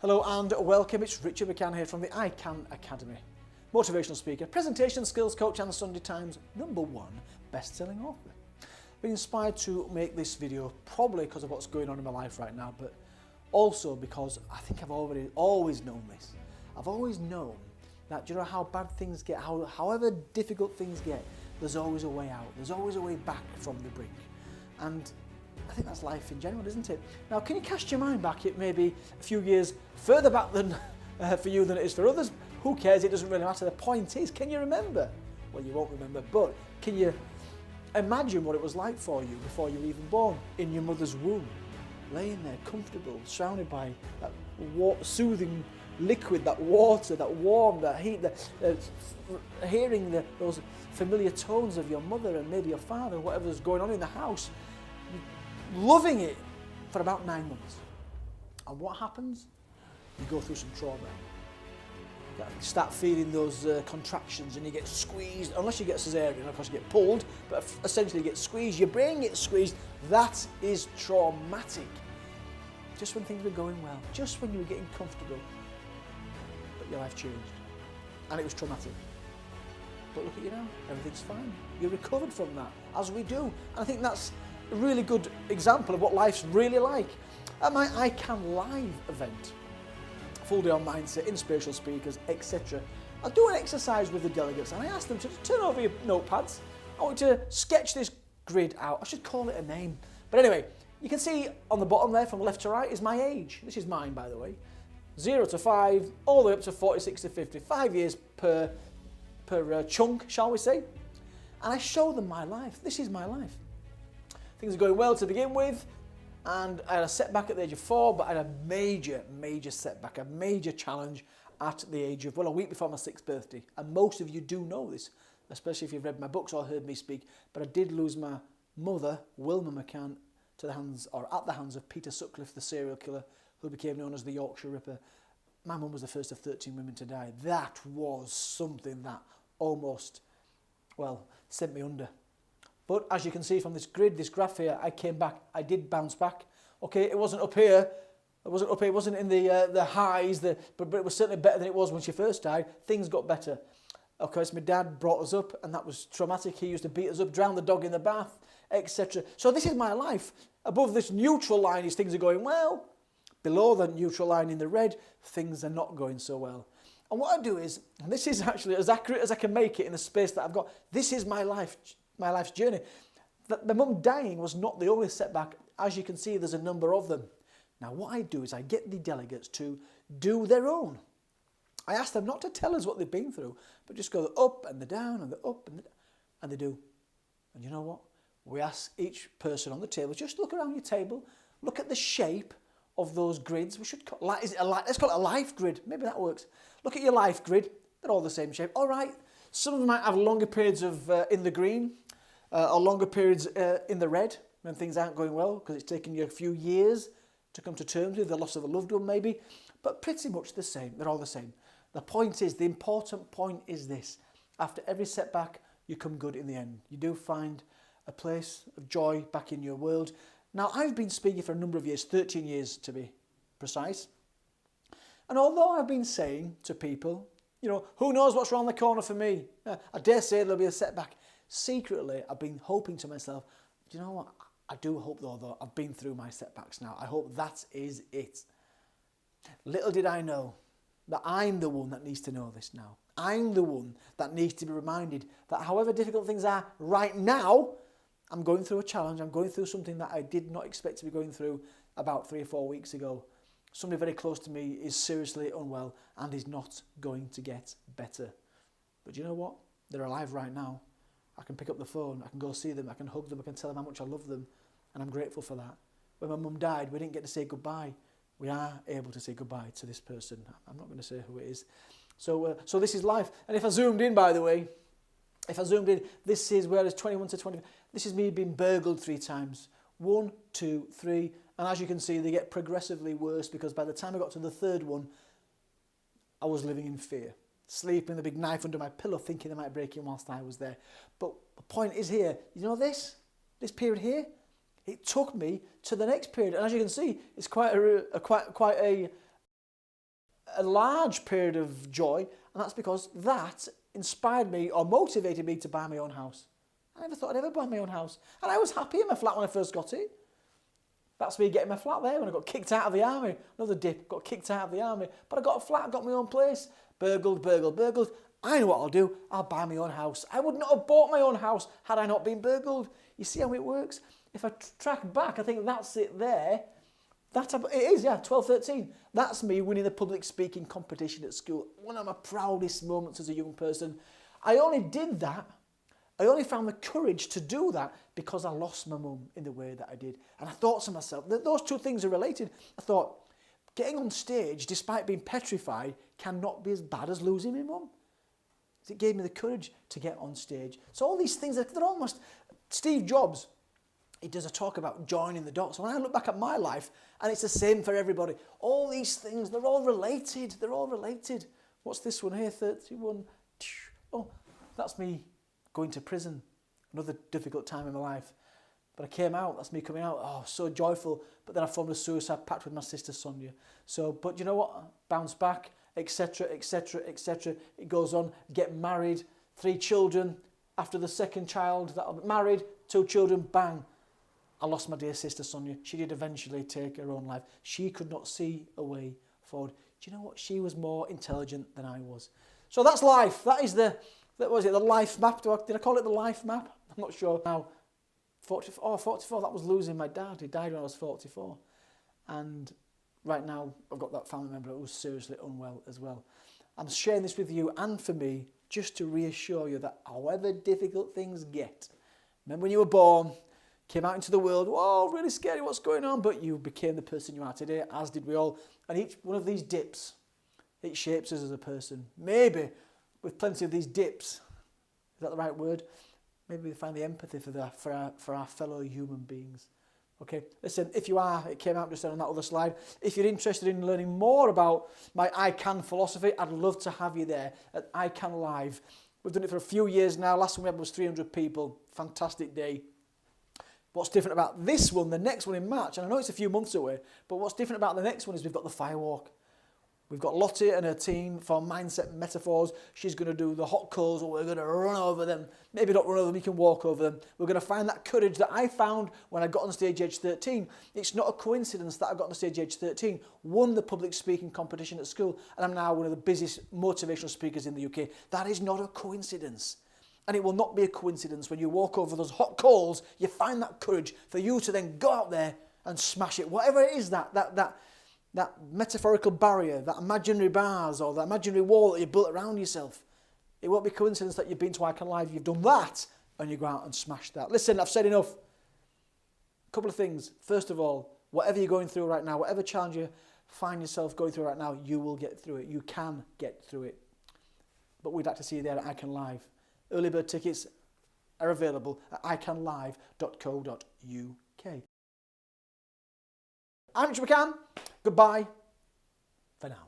Hello and welcome, it's Richard McCann here from the I Can Academy. Motivational speaker, presentation skills coach and the Sunday Times #1 best-selling author. Been inspired to make this video probably because of what's going on in my life right now, but also because I think I've always known this. I've always known that, you know how bad things get, however difficult things get, there's always a way out, there's always a way back from the brink. And I think that's life in general, isn't it? Now, can you cast your mind back? It may be a few years further back than for you than it is for others. Who cares? It doesn't really matter. The point is, can you remember? Well, you won't remember, but can you imagine what it was like for you before you were even born, in your mother's womb, laying there comfortable, surrounded by that soothing liquid, that water, that warmth, that heat, hearing those familiar tones of your mother and maybe your father, whatever's going on in the house, loving it for about 9 months. And what happens? You go through some trauma. You start feeling those contractions and you get squeezed, unless you get cesarean, of course you get pulled, but essentially you get squeezed, your brain gets squeezed. That is traumatic. Just when things were going well, just when you were getting comfortable, but your life changed. And it was traumatic. But look at you now, everything's fine. You recovered from that, as we do. And I think that's a really good example of what life's really like. At my I Can Live event, full day on mindset, inspirational speakers, etc. I do an exercise with the delegates and I ask them to turn over your notepads. I want you to sketch this grid out. I should call it a name. But anyway, you can see on the bottom there from left to right is my age. This is mine, by the way. 0 to 5, all the way up to 46 to 50. 5 years per chunk, shall we say. And I show them my life. This is my life. Things are going well to begin with, and I had a setback at the age of 4, but I had a major setback, a major challenge at the age of, well, a week before my 6th birthday. And most of you do know this, especially if you've read my books or heard me speak, but I did lose my mother, Wilma McCann, at the hands of Peter Sutcliffe, the serial killer, who became known as the Yorkshire Ripper. My mum was the first of 13 women to die. That was something that almost, well, sent me under. But as you can see from this grid, this graph here, I came back. I did bounce back. Okay, it wasn't up here. It wasn't up here. It wasn't in the highs. But it was certainly better than it was when she first died. Things got better. Of course, my dad brought us up, and that was traumatic. He used to beat us up, drown the dog in the bath, etc. So this is my life. Above this neutral line is things are going well. Below the neutral line in the red, things are not going so well. And what I do is, and this is actually as accurate as I can make it in the space that I've got, this is my life's journey. My mum dying was not the only setback. As you can see, there's a number of them. Now, what I do is I get the delegates to do their own. I ask them not to tell us what they've been through, but just go the up and the down and the up and the down, and they do. And you know what? We ask each person on the table, just look around your table, look at the shape of those grids. We should call let's call it a life grid. Maybe that works. Look at your life grid. They're all the same shape. All right. Some of them might have longer periods of in the green, or longer periods in the red when things aren't going well, because it's taken you a few years to come to terms with the loss of a loved one maybe, but pretty much the same. They're all the same. The point is, the important point is this: after every setback, you come good in the end. You do find a place of joy back in your world. Now, I've been speaking for a number of years, 13 years to be precise, and although I've been saying to people, you know, who knows what's around the corner for me? I dare say there'll be a setback. Secretly, I've been hoping to myself, do you know what? I do hope, though, I've been through my setbacks now. I hope that is it. Little did I know that I'm the one that needs to know this now. I'm the one that needs to be reminded that however difficult things are right now, I'm going through a challenge. I'm going through something that I did not expect to be going through about 3 or 4 weeks ago. Somebody very close to me is seriously unwell and is not going to get better. But you know what? They're alive right now. I can pick up the phone, I can go see them, I can hug them, I can tell them how much I love them, and I'm grateful for that. When my mum died, we didn't get to say goodbye. We are able to say goodbye to this person. I'm not going to say who it is. So this is life. And if I zoomed in, by the way, this is where it's 21 to 20. This is me being burgled 3 times. 1, 2, 3. And as you can see, they get progressively worse, because by the time I got to the 3rd one, I was living in fear. Sleeping with a big knife under my pillow, thinking they might break in whilst I was there. But the point is here, you know this period here, it took me to the next period. And as you can see, it's quite a a large period of joy, and that's because that inspired me or motivated me to buy my own house. I never thought I'd ever buy my own house. And I was happy in my flat when I first got it. That's me getting my flat there when I got kicked out of the army. Another dip, got kicked out of the army. But I got a flat, got my own place. Burgled. I know what I'll do. I'll buy my own house. I would not have bought my own house had I not been burgled. You see how it works? If I track back, I think that's it there. It is, yeah, 12, 13. That's me winning the public speaking competition at school. One of my proudest moments as a young person. I only did that. I only found the courage to do that because I lost my mum in the way that I did. And I thought to myself, those two things are related. I thought, getting on stage, despite being petrified, cannot be as bad as losing my mum. It gave me the courage to get on stage. So all these things, they're almost... Steve Jobs, he does a talk about joining the dots. When I look back at my life, and it's the same for everybody, all these things, they're all related. They're all related. What's this one here? 31. Oh, that's me going to prison. Another difficult time in my life. But I came out. That's me coming out. Oh, so joyful. But then I formed a suicide pact with my sister Sonia. So, but you know what? Bounce back, etc., etc., etc. It goes on. Get married. 3 children. After the second child, that I'm married, 2 children, bang. I lost my dear sister Sonia. She did eventually take her own life. She could not see a way forward. Do you know what? She was more intelligent than I was. So that's life. That is the life map. Did I call it the life map? I'm not sure. Now, 44, that was losing my dad. He died when I was 44. And right now, I've got that family member who was seriously unwell as well. I'm sharing this with you and for me, just to reassure you that however difficult things get, remember when you were born, came out into the world, whoa, really scary, what's going on? But you became the person you are today, as did we all. And each one of these dips, it shapes us as a person. Maybe with plenty of these dips, is that the right word? Maybe we find the empathy for our fellow human beings. Okay, listen, if you are, it came out just on that other slide. If you're interested in learning more about my I Can philosophy, I'd love to have you there at I Can Live. We've done it for a few years now. Last one we had was 300 people. Fantastic day. What's different about this one, the next one in March, and I know it's a few months away, but what's different about the next one is we've got the firewalk. We've got Lottie and her team for Mindset Metaphors. She's going to do the hot coals, or we're going to run over them. Maybe not run over them, you can walk over them. We're going to find that courage that I found when I got on stage age 13. It's not a coincidence that I got on stage age 13, won the public speaking competition at school, and I'm now one of the busiest motivational speakers in the UK. That is not a coincidence. And it will not be a coincidence when you walk over those hot coals, you find that courage for you to then go out there and smash it. Whatever it is that metaphorical barrier, that imaginary bars or that imaginary wall that you built around yourself. It won't be coincidence that you've been to I Can Live, you've done that, and you go out and smash that. Listen, I've said enough. A couple of things. First of all, whatever you're going through right now, whatever challenge you find yourself going through right now, you will get through it. You can get through it. But we'd like to see you there at I Can Live. Early bird tickets are available at icanlive.co.uk. I'm Richard McCann. Goodbye for now.